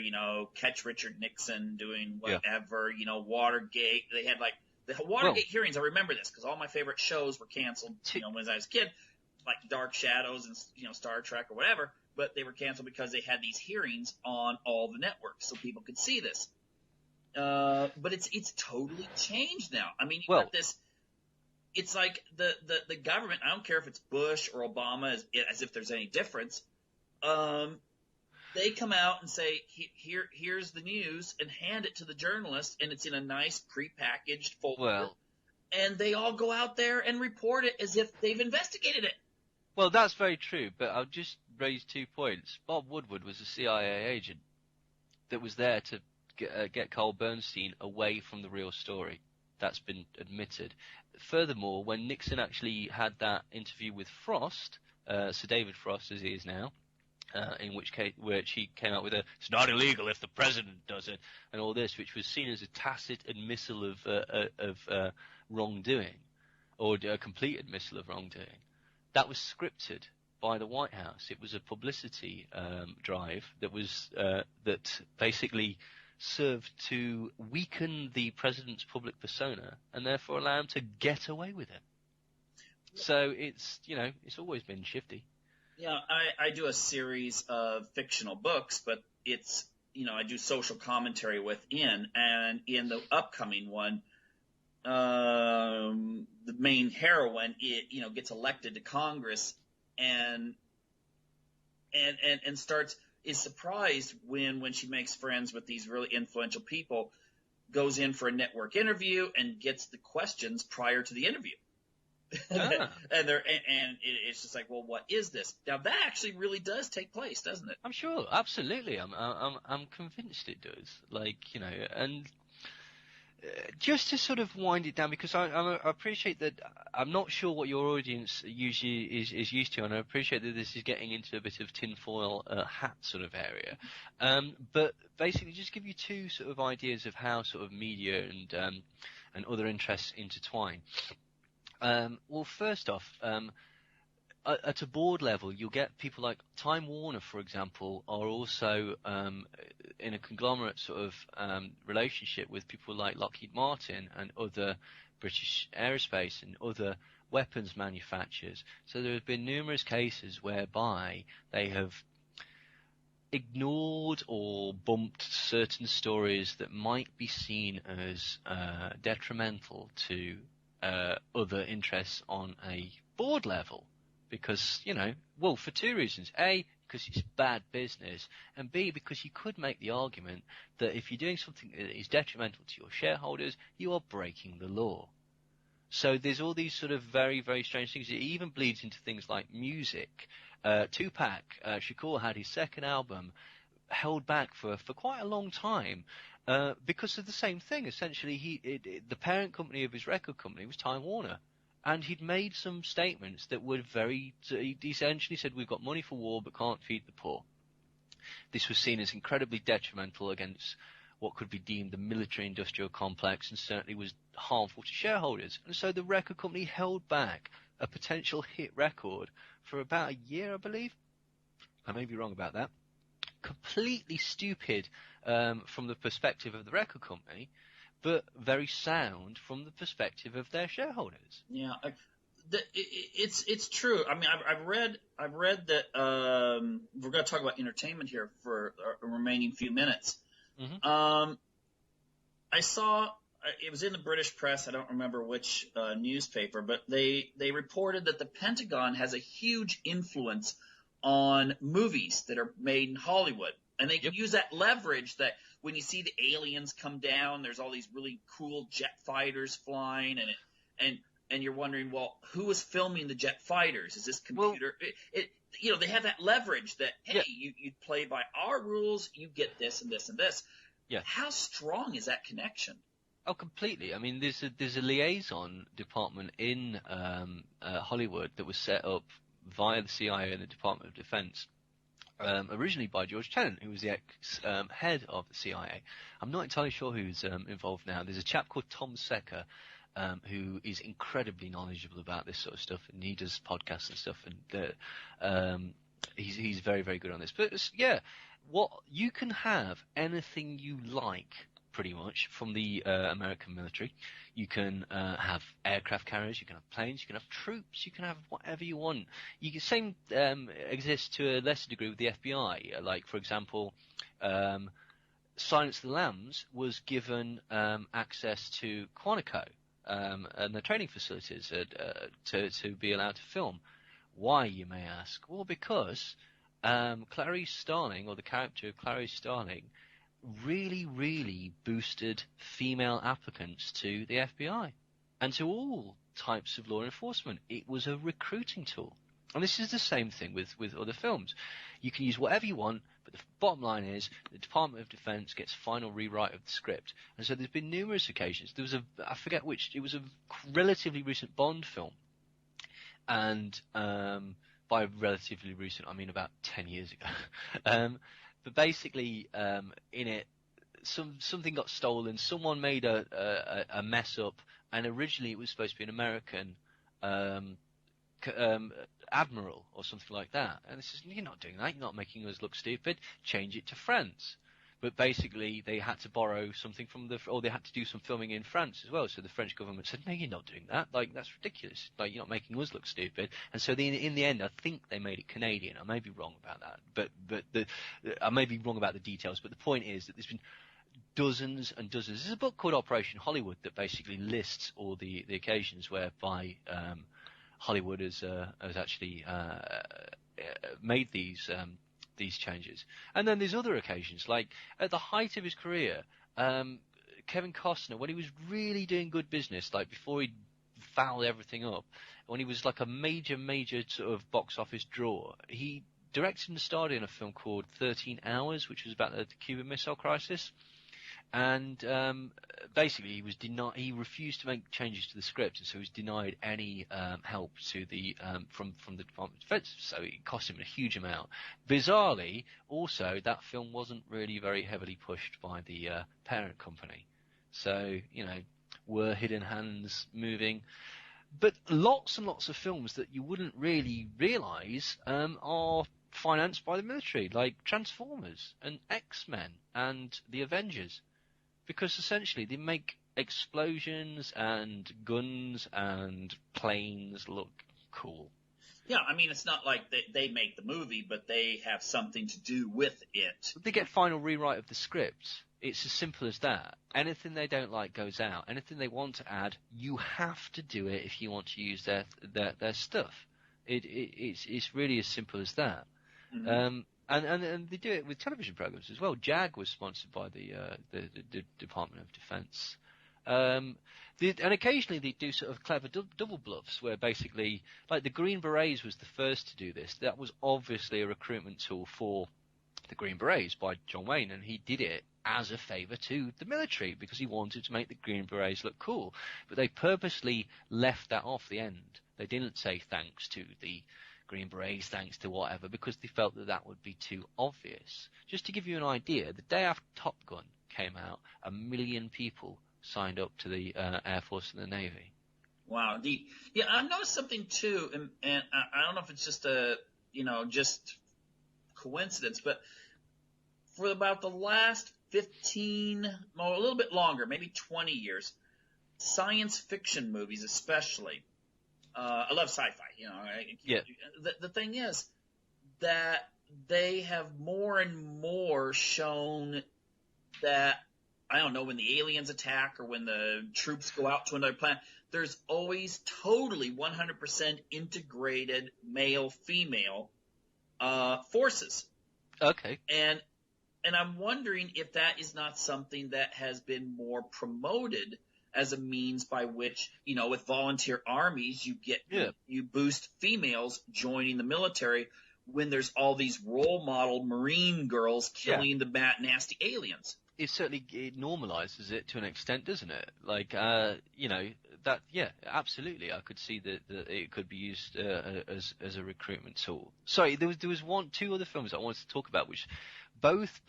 Speaker 1: catch Richard Nixon doing whatever, Watergate. They had the Watergate hearings. I remember this because all my favorite shows were canceled, when I was a kid, like Dark Shadows and, Star Trek or whatever. But they were canceled because they had these hearings on all the networks so people could see this. But it's totally changed now. You've got this. It's like the government. I don't care if it's Bush or Obama, as if there's any difference. They come out and say, here's the news, and hand it to the journalist, and it's in a nice prepackaged folder.
Speaker 2: Well,
Speaker 1: and they all go out there and report it as if they've investigated it.
Speaker 2: Well, that's very true, but I'll just raise 2 points. Bob Woodward was a CIA agent that was there to get Carl Bernstein away from the real story. That's been admitted. Furthermore, when Nixon actually had that interview with Frost, Sir David Frost as he is now, in which he came out with it's not illegal if the president does it, and all this, which was seen as a tacit admissal of wrongdoing, or a complete admissal of wrongdoing. That was scripted by the White House. It was a publicity drive that was that basically served to weaken the president's public persona and therefore allow him to get away with it. So it's always been shifty.
Speaker 1: Yeah, I do a series of fictional books, but it's, I do social commentary within, and in the upcoming one, the main heroine, gets elected to Congress and is surprised when she makes friends with these really influential people, goes in for a network interview and gets the questions prior to the interview.
Speaker 2: Ah.
Speaker 1: and it's just like, well, what is this? Now that actually really does take place, doesn't it?
Speaker 2: I'm sure, absolutely. I'm convinced it does. Like, you know, and just to sort of wind it down, because I appreciate that. I'm not sure what your audience usually is used to, and I appreciate that this is getting into a bit of tinfoil hat sort of area. But basically, just give you two sort of ideas of how sort of media and other interests intertwine. Well, first off, at a board level, you'll get people like Time Warner, for example, are also in a conglomerate sort of relationship with people like Lockheed Martin and other British Aerospace and other weapons manufacturers. So there have been numerous cases whereby they have ignored or bumped certain stories that might be seen as detrimental to other interests on a board level. Because, you know, well, for two reasons. A, because it's bad business, and B, because you could make the argument that if you're doing something that is detrimental to your shareholders, you are breaking the law. So there's all these sort of very, very strange things. It even bleeds into things like music. Tupac Shakur had his second album held back for quite a long time because of the same thing. Essentially, the parent company of his record company was Time Warner. And he'd made some statements that were he essentially said, we've got money for war but can't feed the poor. This was seen as incredibly detrimental against what could be deemed the military-industrial complex and certainly was harmful to shareholders. And so the record company held back a potential hit record for about a year, I believe. I may be wrong about that. Completely stupid from the perspective of the record company, but very sound from the perspective of their shareholders.
Speaker 1: Yeah, it's true. I mean, I've read that we're going to talk about entertainment here for our remaining few minutes.
Speaker 2: Mm-hmm.
Speaker 1: I saw it was in the British press. I don't remember which newspaper, but they reported that the Pentagon has a huge influence on movies that are made in Hollywood, and they can use that leverage that. When you see the aliens come down, there's all these really cool jet fighters flying, and you're wondering, well, who is filming the jet fighters? Is this computer? Well, they have that leverage that, hey, you play by our rules, you get this and this and this.
Speaker 2: Yeah.
Speaker 1: How strong is that connection?
Speaker 2: Oh, completely. I mean, there's a liaison department in Hollywood that was set up via the CIA and the Department of Defense. Originally by George Tenet, who was the ex-head of the CIA. I'm not entirely sure who's involved now. There's a chap called Tom Secker, who is incredibly knowledgeable about this sort of stuff, and he does podcasts and stuff, and he's very, very good on this. But yeah, what you can have anything you like, pretty much, from the American military. You can have aircraft carriers, you can have planes, you can have troops, you can have whatever you want. Same exists to a lesser degree with the FBI. Like, for example, Silence of the Lambs was given access to Quantico and the training facilities to be allowed to film. Why, you may ask? Well, because Clarice Starling, or the character of Clarice Starling, really, really boosted female applicants to the FBI and to all types of law enforcement. It was a recruiting tool. And this is the same thing with other films. You can use whatever you want, but the bottom line is the Department of Defense gets final rewrite of the script. And so there's been numerous occasions. There was I forget which, it was a relatively recent Bond film. And by relatively recent, I mean about 10 years ago. But basically, in it, something got stolen. Someone made a mess up, and originally it was supposed to be an American admiral or something like that. And this is, you're not doing that. You're not making us look stupid. Change it to France. But basically, they had to borrow something from or they had to do some filming in France as well. So the French government said, no, you're not doing that. Like, that's ridiculous. Like, you're not making us look stupid. And so in the end, I think they made it Canadian. I may be wrong about that. But I may be wrong about the details. But the point is that there's been dozens and dozens. There's a book called Operation Hollywood that basically lists all the occasions whereby Hollywood has actually made these changes. And then there's other occasions, like at the height of his career, Kevin Costner, when he was really doing good business, like before he fouled everything up. When he was like a major sort of box office draw, he directed and starred in a film called 13 Hours, which was about the Cuban Missile Crisis. And basically, he refused to make changes to the script, and so he was denied any help to the from the Department of Defense. So it cost him a huge amount. Bizarrely, also that film wasn't really very heavily pushed by the parent company. So were hidden hands moving? But lots and lots of films that you wouldn't really realise are financed by the military, like Transformers and X-Men and the Avengers. Because essentially they make explosions and guns and planes look cool.
Speaker 1: Yeah, I mean, it's not like they make the movie, but they have something to do with it.
Speaker 2: They get final rewrite of the script. It's as simple as that. Anything they don't like goes out. Anything they want to add, you have to do it if you want to use their stuff. It's really as simple as that. Mm-hmm. And they do it with television programs as well. JAG was sponsored by the Department of Defense. And occasionally they do sort of clever double bluffs where basically, like the Green Berets was the first to do this. That was obviously a recruitment tool for the Green Berets by John Wayne, and he did it as a favour to the military because he wanted to make the Green Berets look cool. But they purposely left that off the end. They didn't say thanks to the Green Berets, thanks to whatever, because they felt that would be too obvious. Just to give you an idea, the day after Top Gun came out, 1 million people signed up to the Air Force and the Navy.
Speaker 1: Wow. I noticed something too, and I don't know if it's just just coincidence, but for about the last 15, or a little bit longer, maybe 20 years, science fiction movies especially, I love sci-fi,
Speaker 2: Yeah.
Speaker 1: The thing is that they have more and more shown that, I don't know, when the aliens attack or when the troops go out to another planet, there's always totally 100% integrated male-female forces.
Speaker 2: Okay.
Speaker 1: And I'm wondering if that is not something that has been more promoted as a means by which, with volunteer armies, you boost females joining the military when there's all these role model Marine girls killing the nasty aliens.
Speaker 2: It normalizes it to an extent, doesn't it? Like, absolutely. I could see that it could be used as a recruitment tool. Sorry, there was two other films I wanted to talk about, which both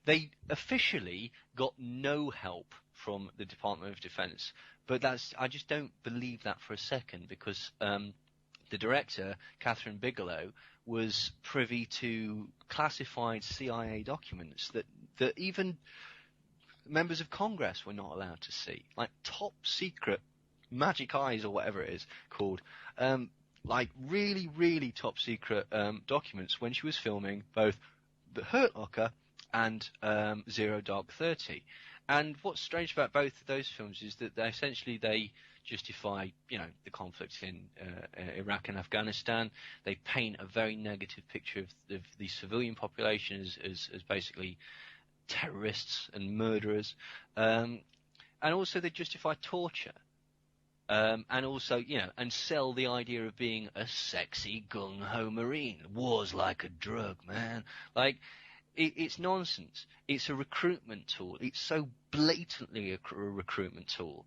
Speaker 2: they officially got no help from the Department of Defense, but I just don't believe that for a second, because the director, Catherine Bigelow, was privy to classified CIA documents that even members of Congress were not allowed to see, like top secret Magic Eyes or whatever it is called, like really, really top secret documents when she was filming both The Hurt Locker and Zero Dark 30. And what's strange about both of those films is that they justify, the conflict in Iraq and Afghanistan. They paint a very negative picture of the civilian population as basically terrorists and murderers. And also they justify torture. And also, and sell the idea of being a sexy gung-ho Marine. War's like a drug, man. Like, it's nonsense. It's a recruitment tool. It's so blatantly a recruitment tool.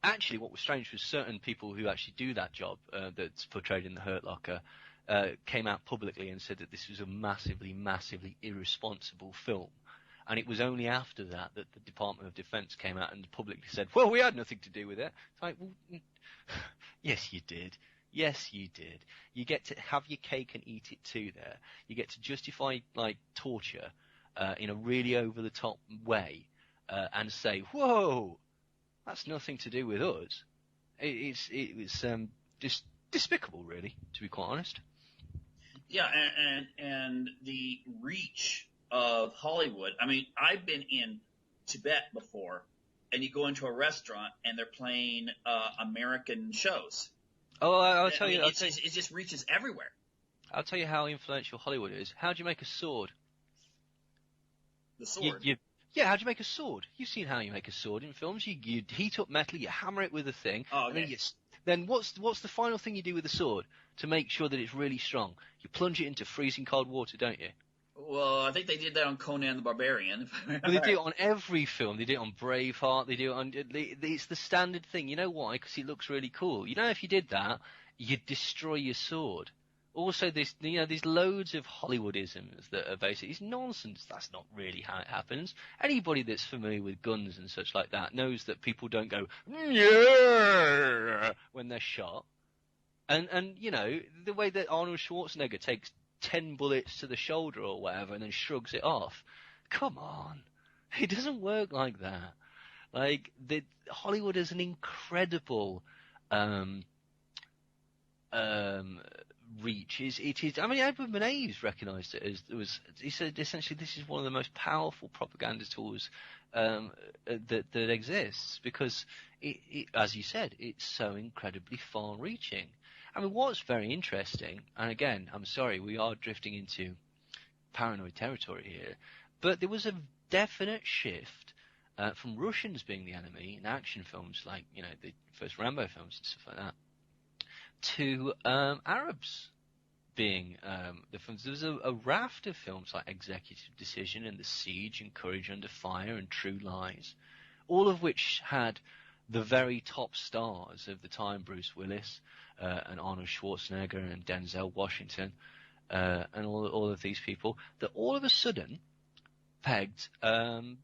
Speaker 2: Actually, what was strange was certain people who actually do that job, that's portrayed in The Hurt Locker, came out publicly and said that this was a massively, massively irresponsible film. And it was only after that the Department of Defense came out and publicly said, well, we had nothing to do with it. It's like, well, yes, you did. Yes, you did. You get to have your cake and eat it too there. You get to justify, like, torture in a really over-the-top way and say, whoa, that's nothing to do with us. It's just despicable, really, to be quite honest.
Speaker 1: Yeah, and the reach of Hollywood. I mean, I've been in Tibet before, and you go into a restaurant and they're playing American shows.
Speaker 2: Oh, I'll tell you.
Speaker 1: It just reaches everywhere.
Speaker 2: I'll tell you how influential Hollywood is. How do you make a sword?
Speaker 1: The sword.
Speaker 2: Yeah, how do you make a sword? You've seen how you make a sword in films. You heat up metal, you hammer it with a thing,
Speaker 1: Oh,
Speaker 2: and
Speaker 1: okay.
Speaker 2: then what's the final thing you do with the sword to make sure that it's really strong? You plunge it into freezing cold water, don't you?
Speaker 1: Well, I think they did that on Conan the Barbarian.
Speaker 2: Well, they do it on every film. They do it on Braveheart. They do it on. It's the standard thing. You know why? Because it looks really cool. You know, if you did that, you'd destroy your sword. Also, there's loads of Hollywoodisms that are basically it's nonsense. That's not really how it happens. Anybody that's familiar with guns and such like that knows that people don't go yeah when they're shot. And the way that Arnold Schwarzenegger takes 10 bullets to the shoulder or whatever and then shrugs it off. Come on. It doesn't work like that. Like, Hollywood is an incredible reach. It is. I mean, Edward Bernays recognised it as he said essentially this is one of the most powerful propaganda tools that exists because it, as you said, it's so incredibly far-reaching. I mean, what's very interesting, and again, I'm sorry, we are drifting into paranoid territory here, but there was a definite shift from Russians being the enemy in action films like, the first Rambo films and stuff like that, to Arabs being the films. There was a raft of films like Executive Decision and The Siege and Courage Under Fire and True Lies, all of which had the very top stars of the time, Bruce Willis and Arnold Schwarzenegger and Denzel Washington and all of these people, that all of a sudden pegged Arab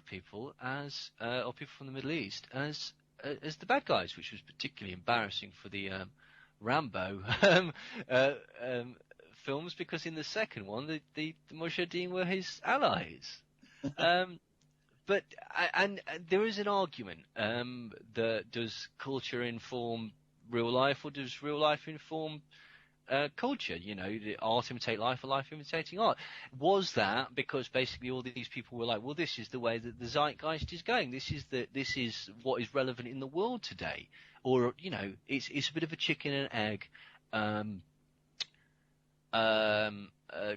Speaker 2: people as or people from the Middle East as the bad guys, which was particularly embarrassing for the Rambo films, because in the second one the Mujahideen were his allies. But there is an argument that does culture inform real life, or does real life inform culture? The art imitate life, or life imitating art. Was that because basically all these people were like, well, this is the way that the zeitgeist is going. This is what is relevant in the world today, or it's a bit of a chicken and egg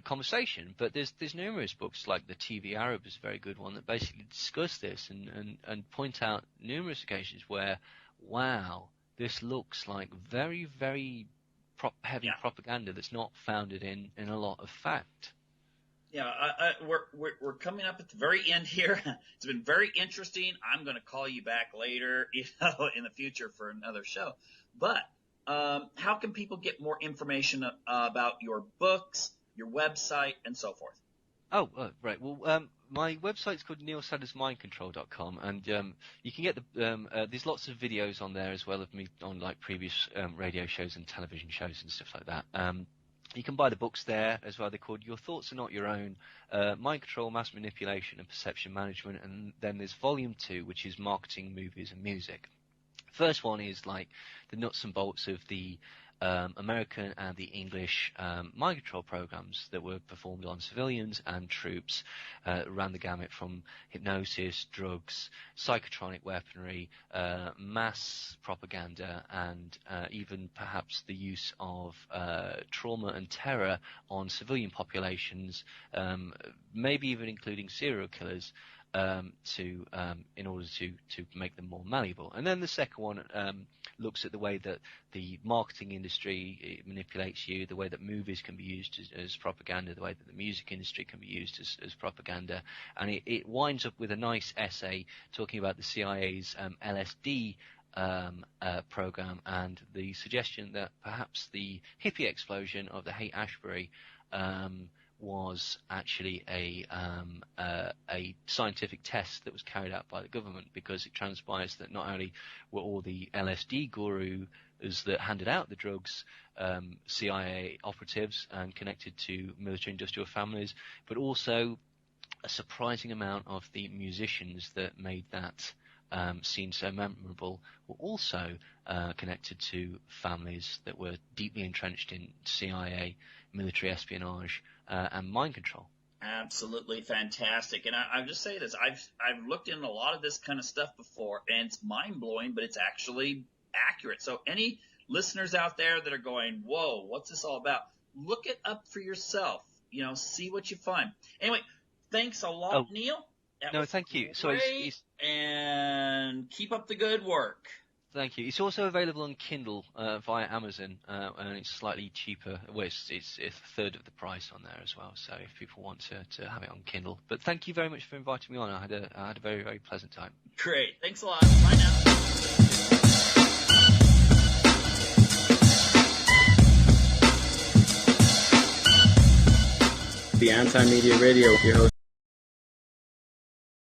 Speaker 2: conversation. But there's numerous books, like The TV Arab is a very good one, that basically discuss this and point out numerous occasions where, wow, this looks like very, very heavy propaganda that's not founded in a lot of fact.
Speaker 1: Yeah, we're coming up at the very end here. It's been very interesting. I'm going to call you back later, in the future for another show. But how can people get more information about your books, your website, and so forth?
Speaker 2: Oh, right. Well, my website's called neilsandersmindcontrol.com, and you can get there's lots of videos on there as well of me on like previous radio shows and television shows and stuff like that. You can buy the books there as well. They're called Your Thoughts Are Not Your Own, Mind Control, Mass Manipulation, and Perception Management. And then there's Volume 2, which is Marketing, Movies, and Music. First one is like the nuts and bolts of the American and the English mind control programs that were performed on civilians and troops, ran the gamut from hypnosis, drugs, psychotronic weaponry, mass propaganda, and even perhaps the use of trauma and terror on civilian populations, maybe even including serial killers, in order to make them more malleable. And then the second one looks at the way that the marketing industry manipulates you, the way that movies can be used as propaganda, the way that the music industry can be used as propaganda. And it winds up with a nice essay talking about the CIA's LSD program, and the suggestion that perhaps the hippie explosion of the Haight-Ashbury was actually a scientific test that was carried out by the government, because it transpires that not only were all the LSD gurus that handed out the drugs CIA operatives and connected to military-industrial families, but also a surprising amount of the musicians that made that scene so memorable were also connected to families that were deeply entrenched in CIA, military espionage, and mind control.
Speaker 1: Absolutely fantastic. And I'll just say this. I've looked into a lot of this kind of stuff before, and it's mind-blowing, but it's actually accurate. So any listeners out there that are going, whoa, what's this all about? Look it up for yourself. See what you find. Anyway, Thanks a lot,
Speaker 2: Oh.
Speaker 1: Neil. That
Speaker 2: No,
Speaker 1: was
Speaker 2: thank you. So
Speaker 1: great, and keep up the good work.
Speaker 2: Thank you. It's also available on Kindle via Amazon, and it's slightly cheaper. Well, it's a third of the price on there as well. So if people want to have it on Kindle, but thank you very much for inviting me on. I had a very, very pleasant time.
Speaker 1: Great. Thanks a lot. Bye now.
Speaker 3: The Anti-Media Radio, your host